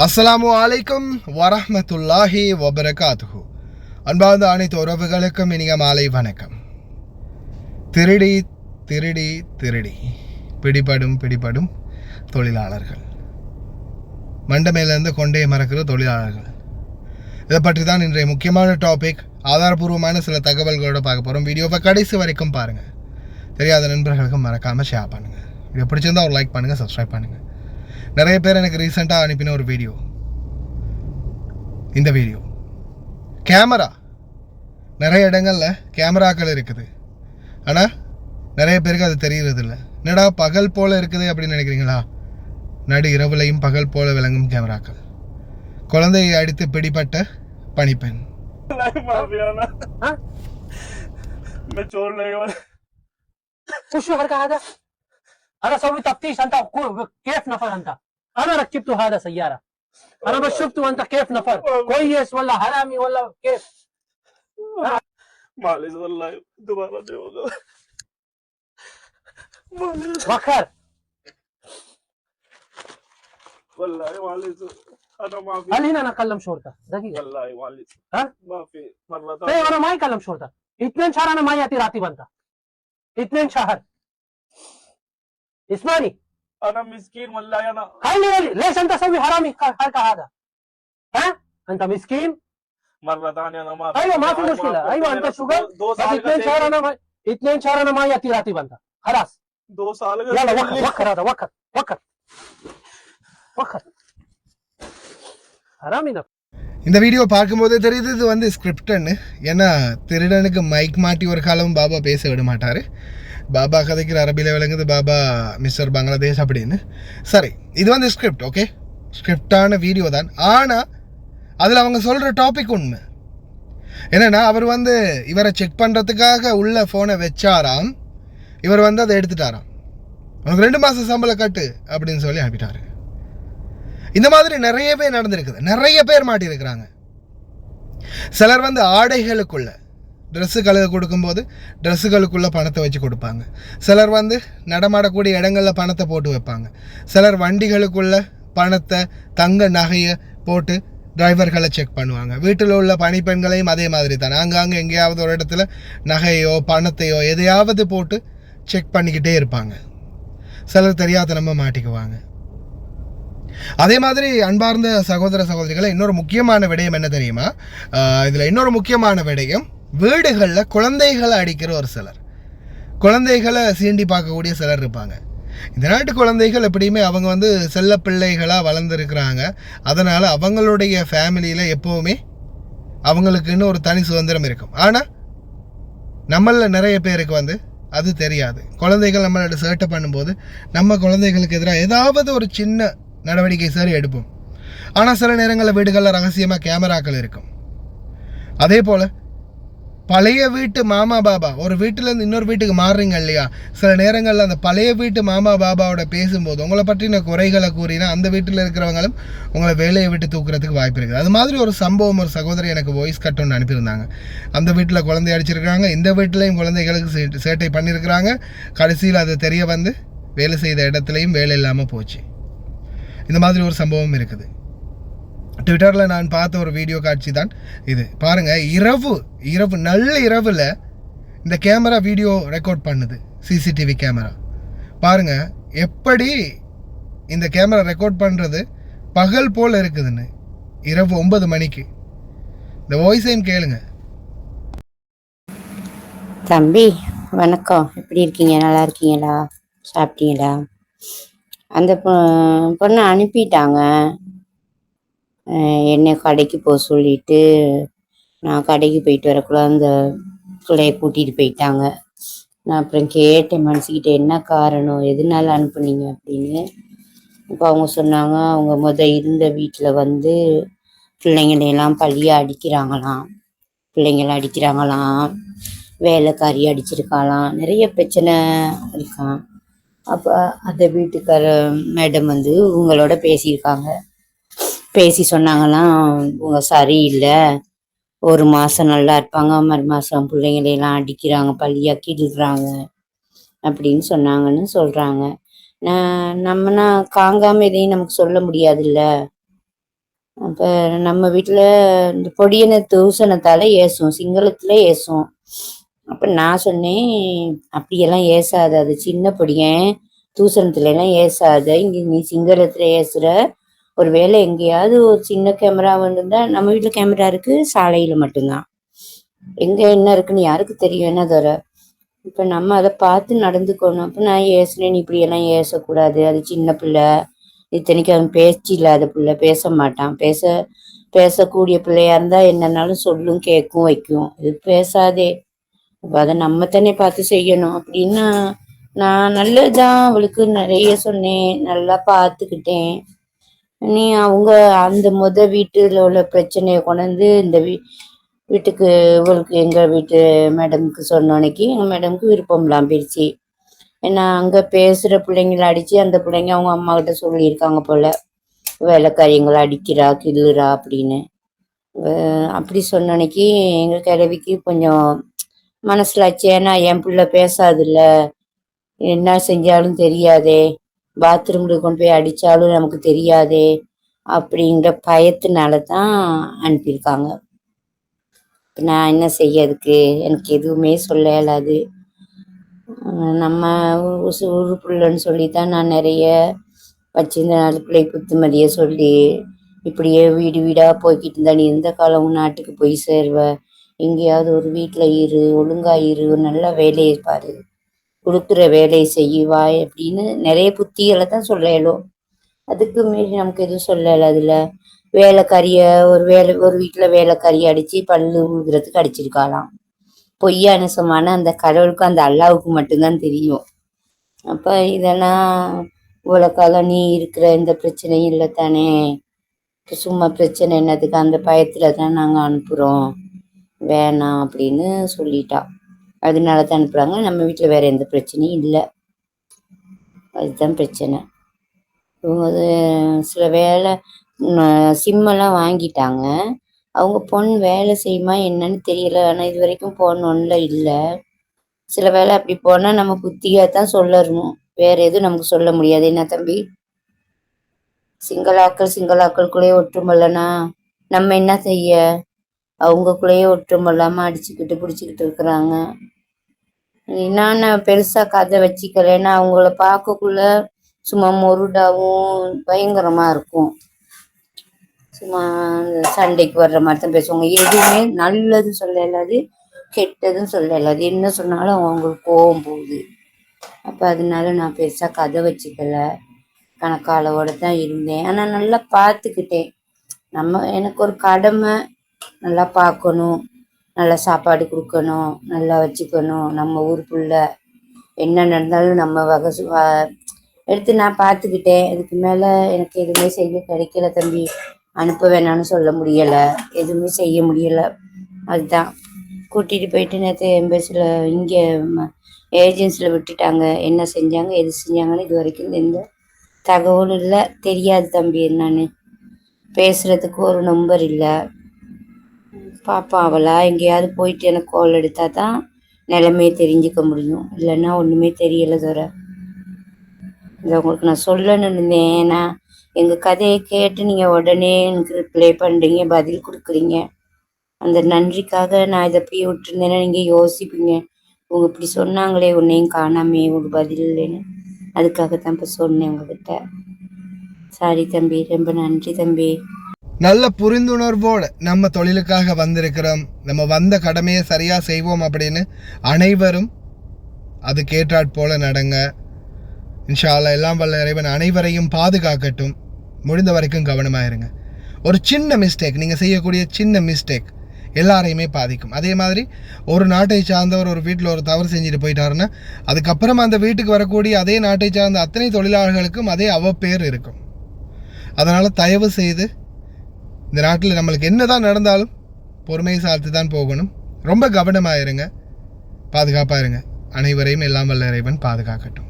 அஸ்ஸலாமு அலைக்கும் வரஹ்மத்துல்லாஹி வபரகாத்துஹு. அன்பார்ந்த அனைத்து உறவுகளுக்கும் இனிய மாலை வணக்கம். திருடி திருடி திருடி பிடிபடும் தொழிலாளர்கள், மண்டமேலேருந்து கொண்டே மறக்கிற தொழிலாளர்கள், இதை பற்றி தான் இன்றைய முக்கியமான டாபிக். ஆதாரபூர்வமான சில தகவல்களோட பார்க்க போகிறோம். வீடியோவை கடைசி வரைக்கும் பாருங்கள். தெரியாத நண்பர்களுக்கும் மறக்காமல் ஷேர் பண்ணுங்கள். வீடியோ பிடிச்சிருந்தால் ஒரு லைக் பண்ணுங்கள், சப்ஸ்கிரைப் பண்ணுங்கள். நிறைய பேர் எனக்கு ரீசெண்டாக அனுப்பின ஒரு வீடியோ, இந்த வீடியோ கேமரா, நிறைய இடங்களில் கேமராக்கள் இருக்குது, ஆனால் நிறைய பேருக்கு அது தெரியறது இல்லை. என்னடா பகல் போல் இருக்குது அப்படின்னு நினைக்கிறீங்களா? நடு இரவுலையும் பகல் போல விளங்கும் கேமராக்கள். குழந்தையை அடித்து பிடிபட்ட பணிப்பெண். انا اسوي تفتيش. انت كيف نفر؟ انت انا ركبته هذا سياره، انا بس شفته انت كيف نفر، كويس ولا حرامي ولا كيف؟ معلش والله دوباره नहीं होगा. وخر والله معلش انا ما في. هل هنا انا اكلم شرطه دقيقه؟ والله معلش ها ما في مره طيب ثانيه. انا ما يكلم شرطه. 2 شهر انا ما ياتي راتب. انت 2 شهر اسمعني. انا مسكين والله. انا خلي ليش انت تسوي حرامي حركه هذا؟ ها انت مسكين. مره ثانيه انا ما في. ايوه ما في مشكله. ايوه انت شغل. दो بس साल 2 شهر انا 2 شهر انا ما ياتي راتب. انت خلاص 2 साल يلا وخر هذا وخر حرامي نفر. இந்த வீடியோ பார்க்கும்போதே தெரியுது இது வந்து ஸ்கிரிப்டன்னு. ஏன்னா திருடனுக்கு மைக் மாட்டி ஒரு காலம் பாபா பேச விட மாட்டார். பாபா கதைக்கிற அரபியில் விளங்குது பாபா மிஸ்டர் பங்களாதேஷ் அப்படின்னு. சரி, இது வந்து ஸ்கிரிப்ட், ஓகே, ஸ்கிரிப்டான வீடியோ தான். ஆனால் அதில் அவங்க சொல்கிற டாபிக் உண்மை என்னென்னா, அவர் வந்து இவரை செக் பண்ணுறதுக்காக உள்ள ஃபோனை வச்சாராம். இவர் வந்து அதை எடுத்துட்டாராம். உனக்கு 2 மாதம் சம்பளம் கட்டு அப்படின்னு சொல்லி அனுப்பிட்டாரு. இந்த மாதிரி நிறைய பேர் நடந்திருக்குது, நிறைய பேர் மாட்டியிருக்கிறாங்க. சிலர் வந்து ஆடைகளுக்குள்ள ட்ரெஸ்ஸுகளுக்கு கொடுக்கும்போது ட்ரெஸ்ஸுகளுக்குள்ளே பணத்தை வச்சு கொடுப்பாங்க. சிலர் வந்து நடமாடக்கூடிய இடங்களில் பணத்தை போட்டு வைப்பாங்க. சிலர் வண்டிகளுக்குள்ள பணத்தை, தங்க நகையை போட்டு டிரைவர்களை செக் பண்ணுவாங்க. வீட்டில் உள்ள பணிப்பெண்களையும் அதே மாதிரி தான். ஆங்காங்கே எங்கேயாவது ஒரு இடத்துல நகையோ பணத்தையோ எதையாவது போட்டு செக் பண்ணிக்கிட்டே இருப்பாங்க. சிலர் தெரியாதனமாக மாட்டிக்குவாங்க. அதே மாதிரி அன்பார்ந்த சகோதர சகோதரிகளை, இன்னொரு முக்கியமான விடயம் என்ன தெரியுமா? இதில் இன்னொரு முக்கியமான விடயம், வீடுகளில் குழந்தைகளை அடிக்கிற ஒரு சிலர், குழந்தைகளை சீண்டி பார்க்கக்கூடிய சிலர் இருப்பாங்க. இந்த நாட்டு குழந்தைகள் எப்படியுமே அவங்க வந்து செல்ல பிள்ளைகளாக வளர்ந்துருக்கிறாங்க. அதனால் அவங்களுடைய ஃபேமிலியில் எப்போவுமே அவங்களுக்குன்னு ஒரு தனி சுதந்திரம் இருக்கும். ஆனால் நம்மளில் நிறைய பேருக்கு வந்து அது தெரியாது. குழந்தைகள் நம்மளோட சேட்டை பண்ணும்போது நம்ம குழந்தைகளுக்கு எதிராக ஏதாவது ஒரு சின்ன நடவடிக்கை சரி எடுப்போம். ஆனால் சில நேரங்களில் வீடுகளில் ரகசியமாக கேமராக்கள் இருக்கும். அதே போல் பழைய வீட்டு மாமா பாபா, ஒரு வீட்டிலேருந்து இன்னொரு வீட்டுக்கு மாறுறீங்க இல்லையா, சில நேரங்களில் அந்த பழைய வீட்டு மாமா பாபாவோட பேசும்போது உங்களை பற்றின குறைகளை கூறினா அந்த வீட்டில் இருக்கிறவங்களும் உங்களை வேலையை விட்டு தூக்குறதுக்கு வாய்ப்பு இருக்குது. அது மாதிரி ஒரு சம்பவம் ஒரு சகோதரி எனக்கு வாய்ஸ் கட் ஒன்று அனுப்பியிருந்தாங்க. அந்த வீட்டில் குழந்தை அடிச்சிருக்கிறாங்க, இந்த வீட்டிலையும் குழந்தைகளுக்கு சேட்டை பண்ணியிருக்கிறாங்க. கடைசியில் அது தெரிய வந்து வேலை செய்த இடத்துலையும் வேலை இல்லாமல் போச்சு. இந்த மாதிரி ஒரு சம்பவம் இருக்குது. ட்விட்டரில் நான் பார்த்த ஒரு வீடியோ காட்சி தான் இது. பாருங்கள், இரவு நல்ல இரவில் இந்த கேமரா வீடியோ ரெக்கார்ட் பண்ணுது, சிசிடிவி கேமரா. பாருங்கள் எப்படி இந்த கேமரா ரெக்கார்ட் பண்ணுறது பகல் போல் இருக்குதுன்னு. இரவு 9 மணிக்கு இந்த வாய்ஸையும் கேளுங்க. தம்பி வணக்கம், எப்படி இருக்கீங்க? நல்லா இருக்கீங்களா? சாப்பிட்டீங்களா? அந்த பொண்ணை அனுப்பிட்டாங்க. என்னை கடைக்கு போக சொல்லிட்டு நான் கடைக்கு போயிட்டு வரக்குள்ள அந்த பிள்ளைய கூட்டிகிட்டு போயிட்டாங்க. நான் அப்புறம் கேட்டேன் மனசுக்கிட்ட, என்ன காரணம், எதனால அனுப்புனீங்க அப்படின்னு. இப்போ அவங்க சொன்னாங்க, அவங்க இருந்த வீட்டில் வந்து பிள்ளைங்களையெல்லாம் பழியாக அடிக்கிறாங்களாம், வேலைக்காரி அடிச்சிருக்காளாம், நிறைய பிரச்சனை இருக்கான். அப்போ அந்த வீட்டுக்கார மேடம் வந்து உங்களோட பேசி சொன்னாங்களாம், உங்க சரியில்லை, 1 மாதம் நல்லா இருப்பாங்க, மறு மாதம் பிள்ளைங்களையெல்லாம் அடிக்கிறாங்க, பழியாக்கிடுறாங்க அப்படின்னு சொல்கிறாங்க. நம்மனா காங்காமல் எதையும் நமக்கு சொல்ல முடியாதுல்ல. அப்போ நம்ம வீட்டில் இந்த பொடியனை தூசணத்தால் ஏசும், சிங்களத்தில் ஏசும். அப்போ நான் சொன்னேன், அப்படியெல்லாம் ஏசாத, அது சின்ன பொடியன், தூசணத்துலலாம் ஏசாத, இங்கே நீ சிங்களத்தில் ஏசுகிற. ஒரு வேளை எங்கேயாவது ஒரு சின்ன கேமரா வந்துருந்தால், நம்ம வீட்டில் கேமரா இருக்குது, சாலையில் மட்டும்தான். எங்கே என்ன இருக்குன்னு யாருக்கு தெரியும் என்ன தவிர. இப்போ நம்ம அதை பார்த்து நடந்துக்கணும். அப்போ நான் ஏசுனேன், நீ இப்படியெல்லாம் ஏசக்கூடாது, அது சின்ன பிள்ளை, இத்தனைக்கு அவன் பேச்சு இல்லாத பிள்ளை, பேச மாட்டான், பேசக்கூடிய பிள்ளையா இருந்தால் என்னன்னாலும் சொல்லும், கேட்கும், வைக்கும். இது பேசாதே, அப்போ அதை நம்ம தானே பார்த்து செய்யணும் அப்படின்னு நான் நல்லதுதான் அவளுக்கு நிறைய சொன்னேன், நல்லா பார்த்துக்கிட்டேன். நீ அவங்க அந்த வீட்டில் உள்ள பிரச்சனையை கொண்டாந்து இந்த வீட்டுக்கு இவளுக்கு எங்கள் வீட்டு மேடமுக்கு சொன்னோன்னைக்கு எங்கள் மேடமுக்கு விருப்பம்லாம் போயிடுச்சு. ஏன்னா அங்கே பேசுகிற பிள்ளைங்களை அடித்து அந்த பிள்ளைங்க அவங்க அம்மா கிட்ட சொல்லியிருக்காங்க போல், வேலைக்காரியங்களை அடிக்கிறா கிள்ளுறா அப்படின்னு. அப்படி சொன்னோன்னைக்கு எங்கள் கிழவிக்கு கொஞ்சம் மனசிலாச்சு. ஏன்னா என் பிள்ளை பேசாதில்ல, என்ன செஞ்சாலும் தெரியாதே, பாத்ரூமில் கொண்டு போய் அடித்தாலும் நமக்கு தெரியாதே அப்படிங்கிற பயத்தினால தான் அனுப்பியிருக்காங்க. நான் என்ன செய்ய, அதுக்கு எனக்கு எதுவுமே சொல்ல இயலாது. நம்ம ஊரு பிள்ளைன்னு சொல்லி தான் நான் நிறைய வச்சிருந்த 4 பிள்ளை புத்துமதியை சொல்லி, இப்படியே வீடு வீடாக போய்கிட்டு இருந்தா நீ எந்த காலமும் நாட்டுக்கு போய் சேருவ, எங்கேயாவது ஒரு வீட்டில் இரு, ஒழுங்கா இரு, ஒரு நல்ல வேலையை பாரு, கொடுக்குற வேலையை செய்வாய் அப்படின்னு நிறைய புத்திகளை தான் சொல்ல இயலும். அதுக்கு மீறி நமக்கு எதுவும் சொல்ல இயலாதுல்ல. ஒரு வீட்டில் வேலைக்காரியை அடித்து பல்லு உழுகிறதுக்கு அடிச்சிருக்காளாம். பொய்யா நெசமான அந்த கடவுளுக்கும் அந்த அல்லாவுக்கு மட்டும்தான் தெரியும். அப்போ இதெல்லாம் இவ்வளோ காலம் நீ இருக்கிற எந்த பிரச்சனையும் இல்லை தானே, சும்மா பிரச்சனை என்னதுக்கு, அந்த பயத்தில் தான் நாங்கள் அனுப்புகிறோம், வேணாம் அப்படின்னு சொல்லிட்டா. அதனால தான் அனுப்புகிறாங்க. நம்ம வீட்டில் வேறு எந்த பிரச்சனையும் இல்லை, அதுதான் பிரச்சனை. இவங்க சில வேலை சிம்மெல்லாம் வாங்கிட்டாங்க. அவங்க பொண்ணு வேலை செய்யுமா என்னன்னு தெரியல. ஆனால் இது வரைக்கும் போன் ஒன்றில் இல்லை. சில வேலை அப்படி போனால் நம்ம புத்தியாக தான் சொல்லணும், வேற எதுவும் நமக்கு சொல்ல முடியாது. என்ன தம்பி, சிங்களாக்களுக்குள்ளேயே ஒற்றுமல்லனா நம்ம என்ன செய்ய, அவங்கக்குள்ளேயே ஒற்றுமல்லாமல் அடிச்சுக்கிட்டு பிடிச்சிக்கிட்டு இருக்கிறாங்க. நான் பெருசாக கதை வச்சுக்கலைன்னா அவங்கள பார்க்கக்குள்ள சும்மா மொருடாவும் பயங்கரமாக இருக்கும். சும்மா சண்டைக்கு வர்ற மாதிரி தான் பேசுவாங்க. எதுவுமே நல்லது சொல்ல இல்லாது, கெட்டதும் சொல்ல இல்லாது. என்ன சொன்னாலும் அவங்களுக்கு கோவம் போகுது. அப்போ அதனால நான் பெருசாக கதை வச்சுக்கல, கணக்காளவோட தான் இருந்தேன். ஆனால் நல்லா பார்த்துக்கிட்டேன். எனக்கு ஒரு கடமை, நல்லா பார்க்கணும், நல்லா சாப்பாடு கொடுக்கணும், நல்லா வச்சுக்கணும். நம்ம ஊருக்குள்ள என்ன நடந்தாலும் நம்ம எடுத்து நான் பார்த்துக்கிட்டேன். இதுக்கு மேலே எனக்கு எதுவுமே செய்ய கிடைக்கல தம்பி. அனுப்ப வேணான்னு சொல்ல முடியலை, எதுவுமே செய்ய முடியலை. அதுதான் கூட்டிகிட்டு போயிட்டு நேற்று எம்பசியில் இங்கே ஏஜென்சியில் விட்டுட்டாங்க. என்ன செஞ்சாங்க எது செஞ்சாங்கன்னு இது வரைக்கும் எந்த தகவலும் இல்லை, தெரியாது தம்பி. என்னன்னு பேசுகிறதுக்கு ஒரு நம்பர் இல்லை. பாப்பா அவளா எங்கேயாவது போயிட்டு எனக்கு கால் எடுத்தால் தான் நிலைமையை தெரிஞ்சுக்க முடியும், இல்லைன்னா ஒன்றுமே தெரியலை தவிர. இதை உங்களுக்கு நான் சொல்லணும்னு இருந்தேன். ஏன்னா எங்கள் கதையை கேட்டு நீங்கள் உடனே எனக்கு ரிப்ளை பண்ணுறீங்க, பதில் கொடுக்குறீங்க. அந்த நன்றிக்காக நான் இதை போய் விட்டுருந்தேன்னா நீங்கள் யோசிப்பீங்க, உங்க இப்படி சொன்னாங்களே உன்னையும் காணாமே ஒரு பதில் இல்லைன்னு. அதுக்காகத்தான் இப்போ சொன்னேன் உங்ககிட்ட. சாரி தம்பி, ரொம்ப நன்றி தம்பி. நல்ல புரிந்துணர்வோடு நம்ம தொழிலுக்காக வந்திருக்கிறோம், நம்ம வந்த கடமையை சரியாக செய்வோம் அப்படின்னு அனைவரும் அது கேட்டாற் போல நடங்க. இன்ஷா அல்லாஹ் எல்லாம் வல்ல இறைவன் அனைவரையும் பாதுகாக்கட்டும். முடிந்த வரைக்கும் கவனமாக இருங்க. ஒரு சின்ன மிஸ்டேக், நீங்கள் செய்யக்கூடிய சின்ன மிஸ்டேக் எல்லாரையுமே பாதிக்கும். அதே மாதிரி ஒரு நாட்டை சார்ந்தவர் ஒரு வீட்டில் ஒரு தவறு செஞ்சுட்டு போயிட்டாருன்னா அதுக்கப்புறமா அந்த வீட்டுக்கு வரக்கூடிய அதே நாட்டை சார்ந்த அத்தனை தொழிலாளர்களுக்கும் அதே அவப்பேர் இருக்கும். அதனால் தயவு செய்து இந்த நாட்டில் நம்மளுக்கு என்ன தான் நடந்தாலும் பொறுமையை சார்த்து தான் போகணும். ரொம்ப கவனமாக இருங்க, பாதுகாப்பாக இருங்க. அனைவரையும் எல்லாம் வல்ல இறைவன் பாதுகாக்கட்டும்.